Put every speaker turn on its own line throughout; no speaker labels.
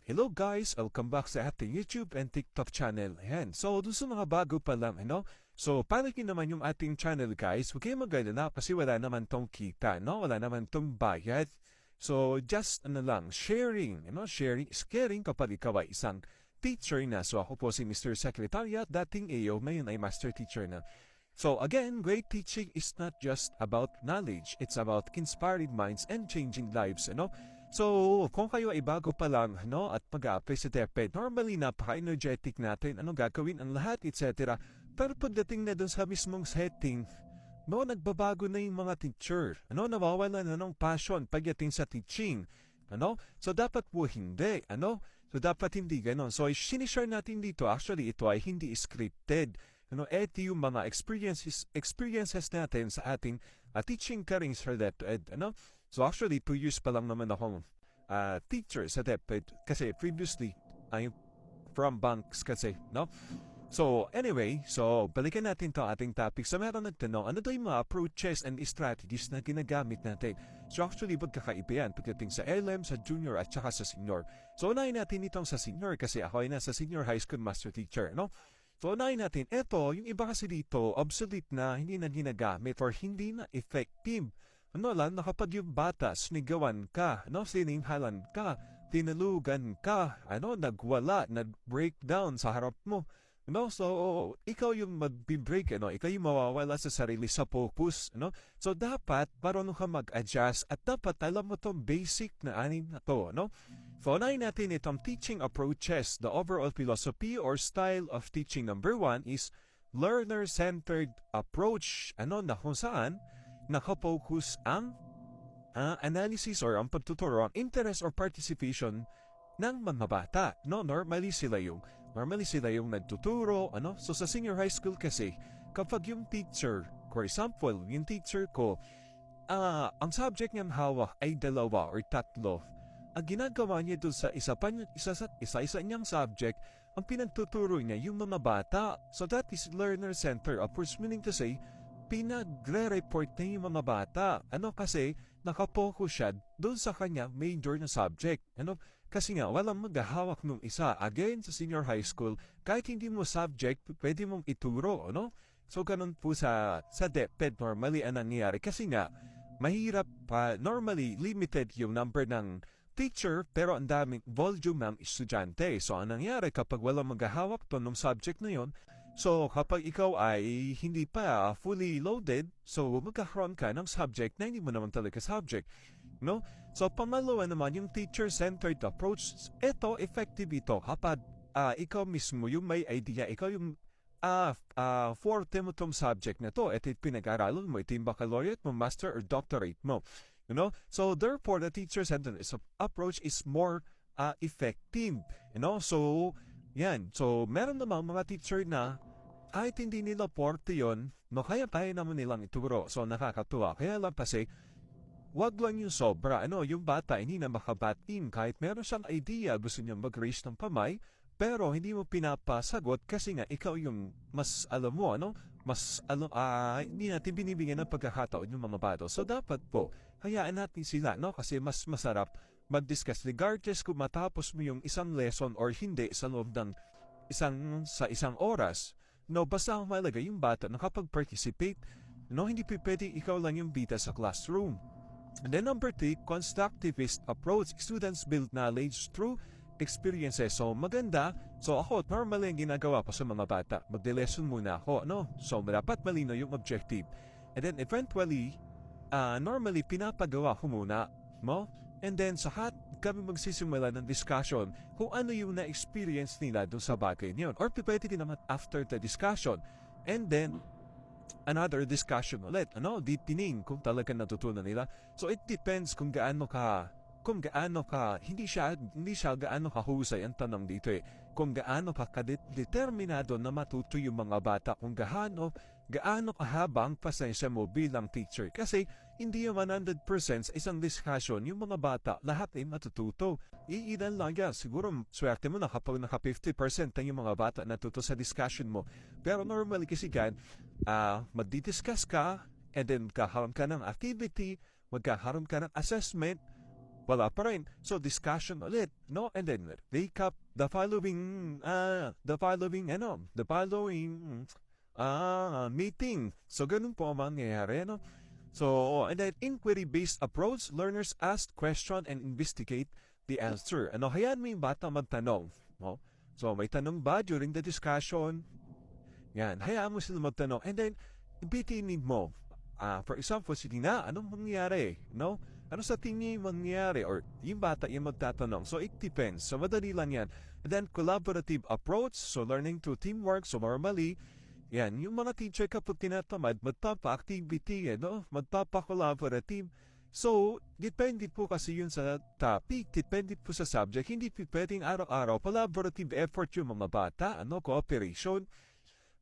Hello guys! Welcome back sa ating YouTube and TikTok channel. Ayan. So, dun sa mga bago pa lang, So, palikin naman yung ating channel guys. Huwag kayong mag-alala kasi wala naman tong kita, Wala naman tong bayad. So, just sharing, Sharing is caring kapag ikaw ay isang teacher na. So, ako po si Mr. Secretariat, dating AO, ngayon ay Master Teacher na. So again, great teaching is not just about knowledge, it's about inspiring minds and changing lives, So, kung kayo ay bago pa lang, at mag-a-apply sa DepEd, normally napaka-energetic natin, gagawin ang lahat, etc. Pero pagdating na dun sa mismong setting, nagbabago na yung mga teacher, nawawala na ng passion pagdating sa teaching, So, dapat po hindi, So, dapat hindi ganon. So, sinishare natin dito, actually, ito ay hindi scripted, Ito yung mga experiences natin sa ating teaching career sa DepEd, So actually, 2 years pa lang naman akong teacher sa DepEd kasi previously, I'm from banks kasi, So anyway, balikan natin to ating topic. So meron nagtanong, ano daw yung mga approaches and strategies na ginagamit natin? So actually, magkakaiba yan pagdating sa LM, sa junior at saka sa senior. So unahin natin itong sa senior kasi ako ay nasa senior high school master teacher, So unahin natin, yung iba kasi dito, obsolete na, hindi na ginagamit or hindi na effective. Lang, kapag yung bata, sinigawan ka, sininghalan ka, tinalugan ka, nagwala, nag-breakdown sa harap mo. So, ikaw yung mag-break, ikaw yung mawawala sa sarili sa focus, So, dapat, marunong ka mag-adjust at dapat alam mo itong basic na anim na to, So, unahin natin itong teaching approaches. The overall philosophy or style of teaching number 1 is learner-centered approach, na kung saan, nakapokus ang analysis or ang pagtuturo, ang interest or participation ng mga bata. Normally sila yung nagtuturo. So sa senior high school kasi, kapag yung teacher, for example, yung teacher ko, ang subject niyang hawak ay 2 or 3. Ang ginagawa niya doon sa isa niyang subject, ang pinagtuturo niya yung mga bata. So that is learner-centered approach, meaning to say, pinagre-report na yung mga bata. Kasi nakapokus siya doon sa kanya major na subject. Kasi nga, walang maghahawak nung isa. Again, sa senior high school, kahit hindi mo subject, pwede mong ituro, So, ganun po sa DepEd normally ang nangyayari. Kasi nga, mahirap pa, normally, limited yung number ng teacher, pero ang daming volume ng estudyante. So, ang nangyayari kapag walang maghahawak to ng subject na yon, so, kapag ikaw ay hindi pa fully loaded, so magkakaroon ka ng subject na hindi mo naman talaga subject, So, pangalawa naman yung teacher-centered approach. Ito, effective ito kapag ikaw mismo yung may idea, ikaw yung forte mo tong subject na to, ito yung pinag-aralan mo, ito yung baccalaureate mo, master or doctorate mo, So, therefore, the teacher-centered approach is more effective, So, yan. So, meron namang mga teacher na kahit hindi nila forte yun, kaya naman nilang ituro. So, nakakatuwa. Kaya lang kasi, wag lang yung sobra. Yung bata, hindi na makabatin. Kahit meron siyang idea, gusto niyang mag-raise ng pamay, pero hindi mo pinapasagot kasi nga ikaw yung mas alam mo, hindi natin binibigyan ng pagkakataon yung mga bata. So, dapat po, hayaan natin sila, kasi mas masarap mag-discuss regardless kung matapos mo yung isang lesson or hindi sa loob ng isang oras. Basta ang mahalaga yung bata nakapag-participate. Hindi pwedeng ikaw lang yung bida sa classroom. And then number 3, constructivist approach. Students build knowledge through experiences. So, maganda. So, ako, normally ang ginagawa ko sa mga bata, magde-lesson muna ako, So, dapat malino yung objective. And then, eventually, normally, pinapagawa ko muna, And then, kami magsisimula ng discussion kung ano yung na-experience nila doon sa bagay niyon. Or pwede din naman after the discussion. And then, another discussion ulit. Deepening kung talaga natutunan nila. So, it depends kung gaano ka, hindi siya gaano kahusay ang tanong dito Kung gaano ka determinado na matuto yung mga bata, kung gaano kahabang pasensya mo bilang teacher. Kasi, hindi yung 100% sa isang discussion, yung mga bata, lahat ay matututo. Iilan lang yan. Siguro, swerte mo na kapag naka 50% na yung mga bata natuto sa discussion mo. Pero normally kasi gan, magdi-discuss ka, and then magkakaroon ka ng activity, magkakaroon ka ng assessment, wala pa rin. So, discussion ulit, no? And then, recap the following meeting. So, ganun po ang mangyayari, no? So, and then, inquiry-based approach, learners ask question and investigate the answer. Hayaan mo yung bata magtanong, no? So, may tanong ba during the discussion? Yan, hayaan mo sila magtanong. And then, bitinin mo. For example, sige na, anong mangyayari? No? Ano sa tingin mangyayari? Or yung bata yung magtatanong. So, it depends. So, madali lang yan. And then, collaborative approach. So, learning through teamwork. So, normally, yan, yung mga teacher kapag tinatamad, magpapa-activity, no? Magpapa-collaborative. So, depende po kasi yun sa topic, depende po sa subject. Hindi po pwedeng araw-araw. Collaborative effort yung mga bata, cooperation.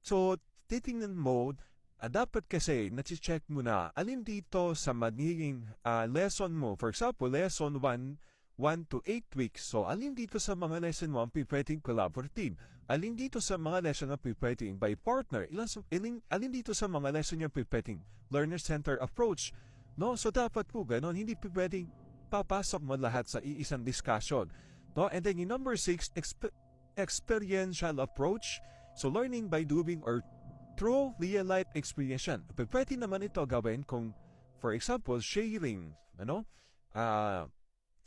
So, titingnan mo, dapat kasi nati-check mo na alin dito sa magiging lesson mo. For example, lesson 1 to 8 weeks. So, alin dito sa mga lesson mo ang pwedeng collaborative? Alin dito sa mga lesson na pwedeng by partner? Alin dito sa mga lesson yung pwedeng learner-centered approach? No? So, dapat po ganon. Hindi pwedeng papasok mo lahat sa iisang discussion. No? And then, yung number 6, experiential approach. So, learning by doing or through real-life experience. Pwede naman ito gawin kung, for example, sharing.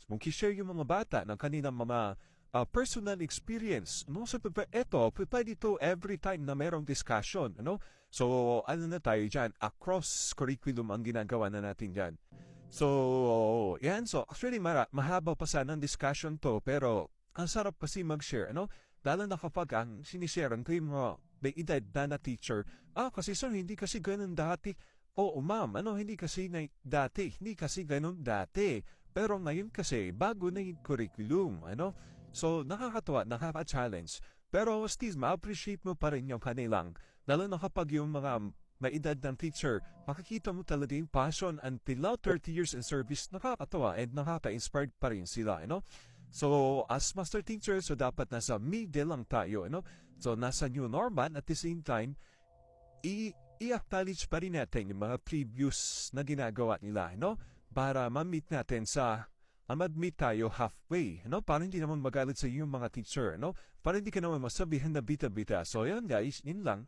Kung share yung mga bata ng kanilang mga personal experience. So, pwede ito every time na merong discussion. So, na tayo dyan? Across curriculum ang ginagawa na natin dyan. So, yan. So, actually, mahaba pa sana ang discussion to, pero ang sarap kasi mag-share. Lalo na kapag ang sinishare ko yung mga may edad na teacher, kasi sir, hindi kasi ganun dati. Oo, ma'am, hindi kasi dati. Hindi kasi ganun dati. Pero ngayon kasi, bago na yung curriculum, So, nakakatuwa, nakaka-challenge. Pero, still, ma-appreciate mo pa rin yung kanilang. Lalo na kapag yung mga may edad ng teacher, makikita mo talaga yung passion until now 30 years in service, nakakatuwa and nakaka-inspired pa rin sila, So, as master teacher, so dapat nasa middle lang tayo, So, nasa new normal, at the same time, i-acknowledge pa rin natin yung mga previous na ginagawa nila, Para ma-meet natin ma-meet tayo halfway, Para hindi naman magalit sa yung mga teacher, Para hindi ka naman masabihan na bita-bita. So, yun guys, yun lang.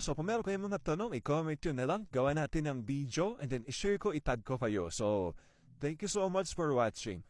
So, kung meron kayong mga tanong, i-comment yun na lang. Gawa natin ng video, and then i-share ko, itag ko kayo. So, thank you so much for watching.